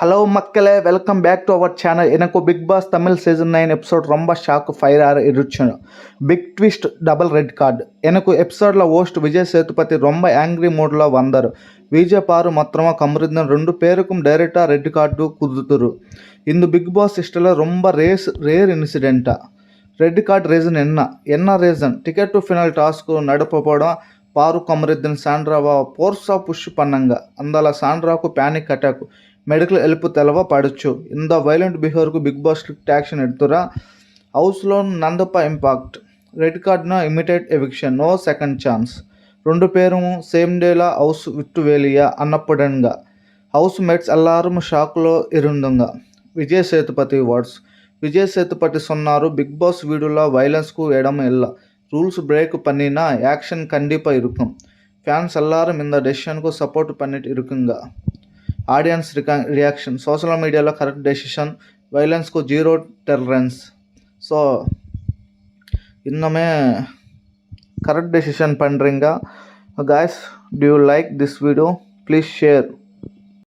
Hello மக்களே, welcome back to our channel. எனக்கு Bigg Boss Tamil season 9 episode ரொம்ப ஷாக்கு ஃபயராக இருந்துச்சு. Big twist, double red card. எனக்கு ఎపిసోడ్లో హోస్ట్ విజయ్ సేతుపతి ரொம்ப యాంగ్రీ మూడ్లో వందరు. విజయ్ పారు మాత్రమే కమరుద్దిన రెండు పేరుకు డైరెక్టాக రెడ్ కార్డు కుదుతురు. இந்த பிக் பாஸ் ஹிஸ்டரியில் ரொம்ப ரேர் இன்சிடெண்ட்டாக ரெட் కార్డ్ ரீசன் என்ன ரீசன்? டிக்கெட் டு ஃபினல் டாஸ்க்கு நடப்பப்போடும் பாரு கமருద్దిన சாண்ட்ராவா போர்ஸாக புஷ் பண்ணாங்க. அந்தால சாண்ட்ராவுக்கு பேனிக் அட்டாக், மெடிக்கல் ஹெல்ப் தேவைப்படచ్చు. இந்த వైలెంట్ బిహేవియర్కు బిగ్ బాస్ స్ట్రిక్ట్ యాక్షన్ ఎడుతురా. హౌస్లో నందప్ప ఇంపాక్ట్, రెడ్ కార్డ్న immediate eviction, no second chance. రెండు పేరు సేమ్ డేలా హౌస్ విట్టు వేలియా అన్నప్పుడంగా హౌస్ మేట్స్ எல்லாரும் షాక్లో இருந்துங்க. విజయ్ సేతుపతి వర్డ్స్. விஜய் சேதுபதி சொன்னார், பிக் பாஸ் வீடியோவில் வைலன்ஸ்க்கு இடம் இல்லை, ரூல்ஸ் பிரேக் பண்ணினா ஆக்ஷன் கண்டிப்பாக இருக்கும். ஃபேன்ஸ் எல்லாரும் இந்த டெசிஷனுக்கு சப்போர்ட் பண்ணிட்டு இருக்குங்க. ఆడియన్స్ రియాక్షన్, సోషల్ మీడియాలో కరెక్ట్ డెసిషన్, వైలెన్స్కు జీరో టాలరెన్స్. ஸோ இன்னுமே கரெக்ட் டெசிஷன் பண்ணுறீங்க. guys, do you like this video? Please share.